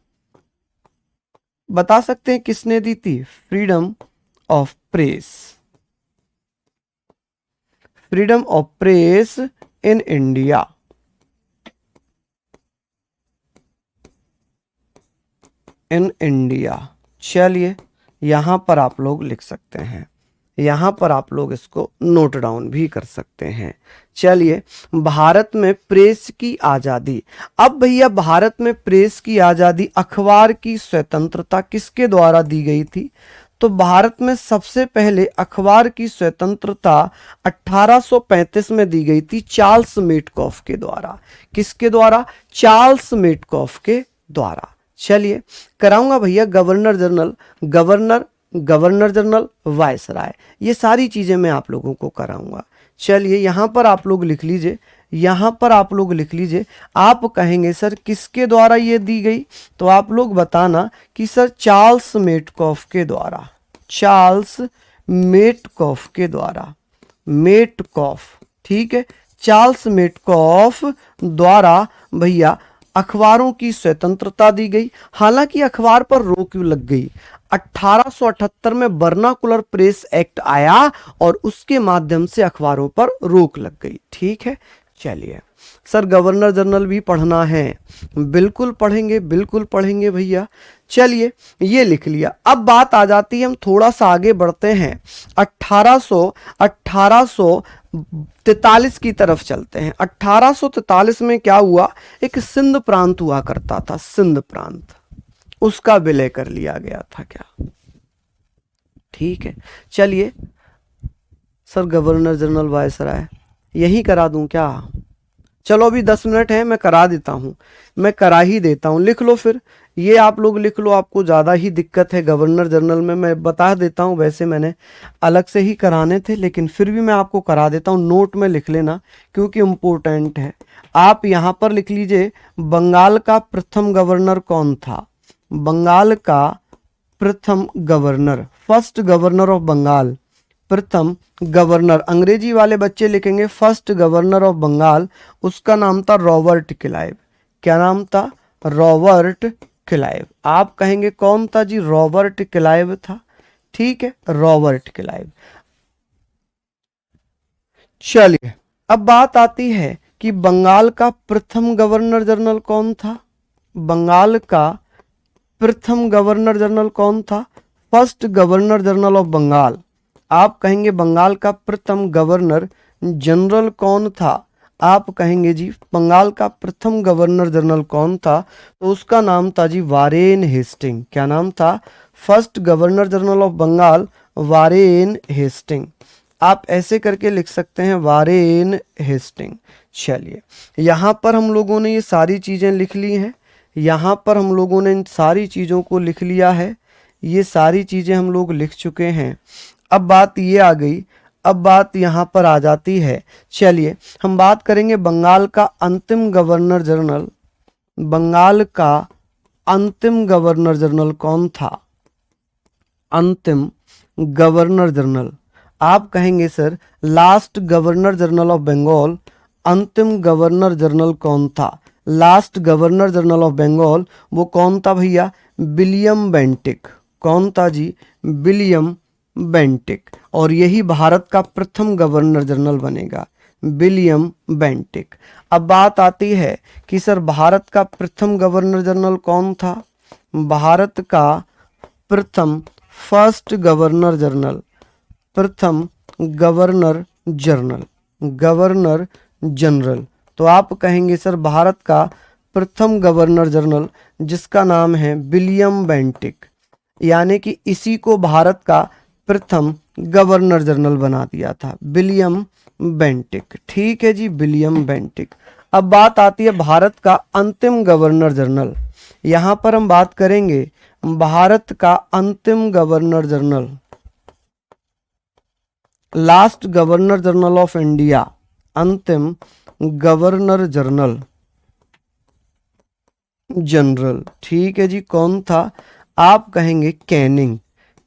बता सकते हैं किसने दी थी? Freedom of press, freedom of press in India. In India. चलिए, यहां पर आप लोग लिख सकते हैं, यहां पर आप लोग इसको नोट डाउन भी कर सकते हैं। चलिए, भारत में प्रेस की आजादी। अब भैया, भारत में प्रेस की आजादी, अखबार की स्वतंत्रता किसके द्वारा दी गई थी? तो भारत में सबसे पहले अखबार की स्वतंत्रता 1835 में दी गई थी, चार्ल्स मेटकॉफ के द्वारा। किसके द्वारा? चार्ल्स मेटकॉफ के द्वारा। चलिए, कराऊंगा भैया गवर्नर जनरल, वायसराय, ये सारी चीजें मैं आप लोगों को कराऊंगा। चलिए, यहां पर आप लोग लिख लीजिए, यहां पर आप लोग लिख लीजिए। आप कहेंगे सर किसके द्वारा ये दी गई, तो आप लोग बताना कि सर चार्ल्स मेटकॉफ के द्वारा, चार्ल्स मेटकॉफ के द्वारा, मेटकॉफ। ठीक है, चार्ल्स मेटकॉफ द्वारा भैया अखबारों की स्वतंत्रता दी गई। हालांकि अखबार पर रोक लग गई। 1878 में वर्नाकुलर प्रेस एक्ट आया और उसके माध्यम से अखबारों पर रोक लग गई। ठीक है। चलिए, सर गवर्नर जनरल भी पढ़ना है, बिल्कुल पढ़ेंगे, बिल्कुल पढ़ेंगे भैया। चलिए, ये लिख लिया। अब बात आ जाती है, हम थोड़ा सा आगे बढ़ते हैं, 1843 की तरफ चलते हैं। 1843 में क्या हुआ? एक सिंध प्रांत हुआ करता था, सिंध प्रांत, उसका विलय कर लिया गया था क्या? ठीक है। चलिए, सर गवर्नर जनरल वायसराय यही करा दूं क्या? चलो, अभी 10 मिनट है, मैं करा देता हूं, मैं करा ही देता हूं। लिख लो फिर, ये आप लोग लिख लो, आपको ज़्यादा ही दिक्कत है गवर्नर जनरल में। मैं बता देता हूं, वैसे मैंने अलग से ही कराने थे, लेकिन फिर भी मैं आपको करा देता हूं। नोट में लिख लेना क्योंकि इम्पोर्टेंट है। आप यहां पर लिख लीजिए, बंगाल का प्रथम गवर्नर कौन था? बंगाल का प्रथम governor, first governor of Bengal, प्रथम गवर्नर, अंग्रेजी वाले बच्चे लिखेंगे फर्स्ट गवर्नर ऑफ बंगाल, उसका नाम था रॉबर्ट क्लाइव। क्या नाम था? Robert Clive. आप कहेंगे कौन था जी? रॉबर्ट क्लाइव था। ठीक है, रॉबर्ट क्लाइव। चलिए, अब बात आती है कि बंगाल का प्रथम गवर्नर जनरल कौन था? बंगाल का प्रथम गवर्नर जनरल कौन था? First governor general of Bengal. आप कहेंगे बंगाल का प्रथम गवर्नर जनरल कौन था? आप कहेंगे जी बंगाल का प्रथम गवर्नर जनरल कौन था? तो उसका नाम था जी वारेन हेस्टिंग। क्या नाम था? First governor general of Bengal Warren Hastings, आप ऐसे करके लिख सकते हैं वारेन हेस्टिंग। चलिए यहाँ पर हम लोगों ने ये सारी चीज़ें लिख ली हैं, यहाँ पर हम लोगों ने इन सारी चीज़ों को लिख लिया है, ये सारी चीज़ें हम लोग लिख चुके हैं। अब बात ये आ गई, अब बात यहाँ पर आ जाती है, चलिए हम बात करेंगे बंगाल का अंतिम गवर्नर जनरल। बंगाल का अंतिम गवर्नर जनरल कौन था? अंतिम गवर्नर जनरल, आप कहेंगे sir last governor general of Bengal, अंतिम गवर्नर जनरल कौन था? Last governor general of Bengal वो कौन था भैया? William Bentinck. कौन था जी? William Bentinck. और यही भारत का प्रथम गवर्नर जनरल बनेगा, विलियम बेंटिक। अब बात आती है कि सर भारत का प्रथम गवर्नर जनरल कौन था? भारत का प्रथम फर्स्ट गवर्नर जनरल, प्रथम गवर्नर जनरल, गवर्नर जनरल, तो आप कहेंगे सर भारत का प्रथम गवर्नर जनरल जिसका नाम है विलियम बेंटिक, यानी कि इसी को भारत का प्रथम गवर्नर जनरल बना दिया था, विलियम बेंटिक। ठीक है जी, विलियम बेंटिक। अब बात आती है भारत का अंतिम गवर्नर जनरल। यहां पर हम बात करेंगे भारत का अंतिम governor general, last governor general of India, अंतिम गवर्नर जनरल जनरल। ठीक है जी, कौन था? आप कहेंगे कैनिंग।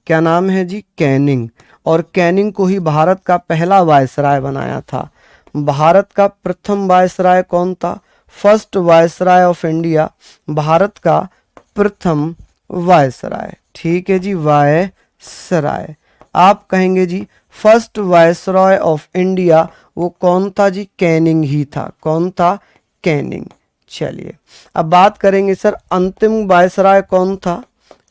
क्या नाम है जी? कैनिंग। और कैनिंग को ही भारत का पहला वायसराय बनाया था। भारत का प्रथम वायसराय कौन था? First viceroy of India, Bharat का प्रथम वायसराय। ठीक है जी, वायसराय। आप कहेंगे जी फर्स्ट वायसराय ऑफ इंडिया वो कौन था जी? कैनिंग ही था। कौन था? कैनिंग। चलिए अब बात करेंगे सर अंतिम वायसराय कौन था?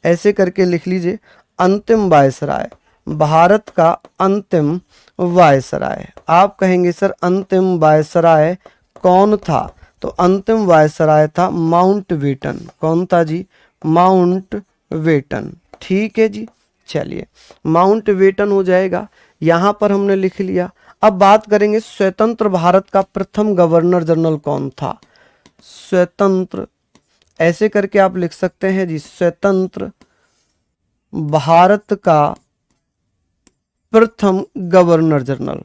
ऐसे करके लिख लीजिए, अंतिम वायसराय, भारत का अंतिम वायसराय। आप कहेंगे सर अंतिम वायसराय कौन था? तो अंतिम वायसराय था माउंट बेटन। कौन था जी? Mount batten. ठीक है जी, चलिए माउंट बेटन हो जाएगा, यहाँ पर हमने लिख लिया। अब बात करेंगे स्वतंत्र भारत का प्रथम गवर्नर जनरल कौन था? स्वतंत्र, ऐसे करके आप लिख सकते हैं जी, स्वतंत्र भारत का प्रथम गवर्नर जनरल,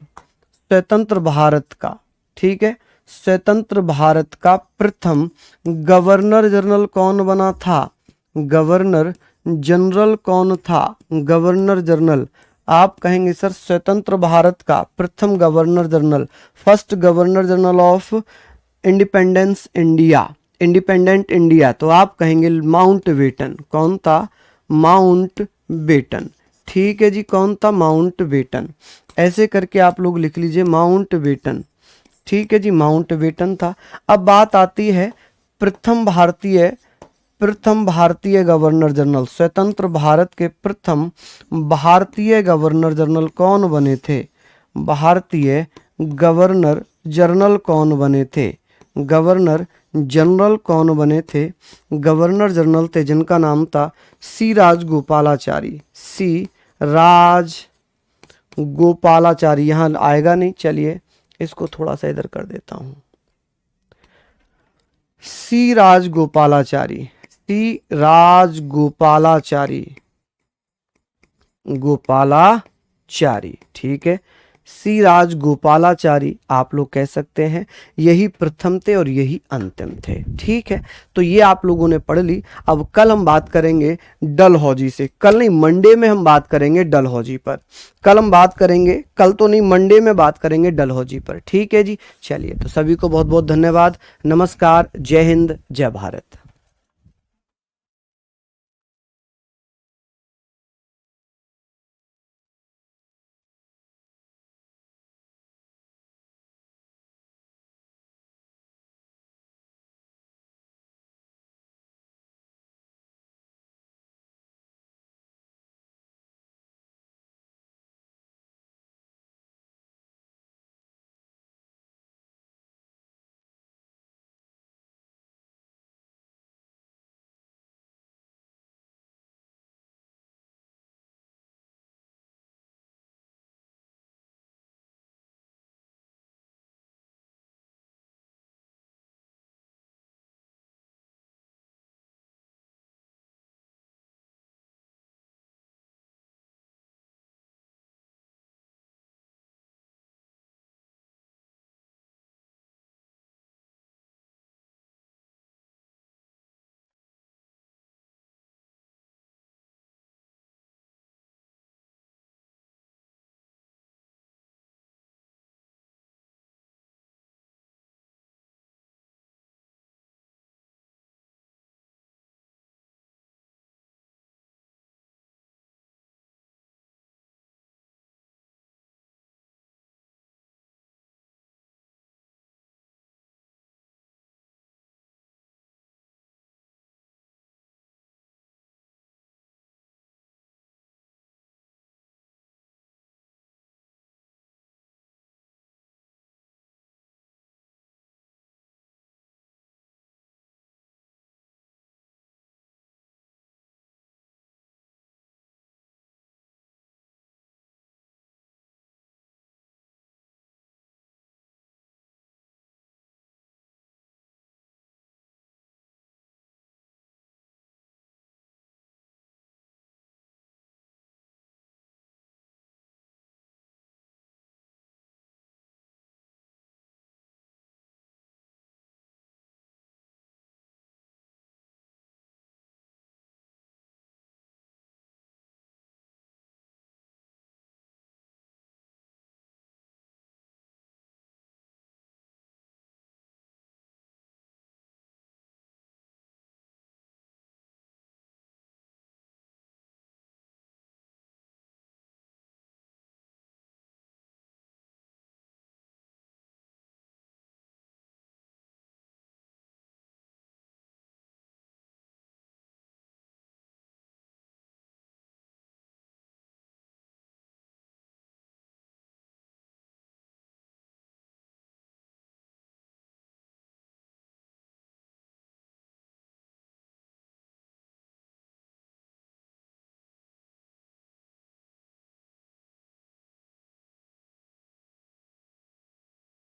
स्वतंत्र भारत का। ठीक है, स्वतंत्र भारत का प्रथम गवर्नर जनरल कौन बना था? गवर्नर जनरल कौन था? Governor general. आप कहेंगे सर स्वतंत्र भारत का प्रथम governor general, first governor general of independence India, independent India, तो आप कहेंगे माउंट बेटन। कौन था? Mountbatten. ठीक है जी, कौन था? Mountbatten. ऐसे करके आप लोग लिख लीजिए माउंट बेटन। ठीक है जी, माउंट बेटन था। अब बात आती है प्रथम भारतीय गवर्नर जनरल, स्वतंत्र भारत के प्रथम भारतीय गवर्नर जनरल कौन बने थे? भारतीय गवर्नर जनरल कौन बने थे? गवर्नर जनरल कौन बने थे? गवर्नर जनरल थे जिनका नाम था सी राजगोपालाचारी। सी राजगोपालाचारी, यहाँ आएगा नहीं, चलिए इसको थोड़ा सा इधर कर देता हूँ। सी राजगोपालाचारी, सी राजगोपालाचारी, गोपालाचारी। ठीक है, सी राजगोपालाचारी आप लोग कह सकते हैं। यही प्रथम थे और यही अंतिम थे। ठीक है, तो ये आप लोगों ने पढ़ ली। अब कल हम बात करेंगे डलहौजी से, कल नहीं मंडे में हम बात करेंगे डलहौजी पर। कल हम बात करेंगे, कल तो नहीं मंडे में बात करेंगे डलहौजी पर। ठीक है जी, चलिए तो सभी को बहुत बहुत धन्यवाद। नमस्कार, जय हिंद, जय भारत।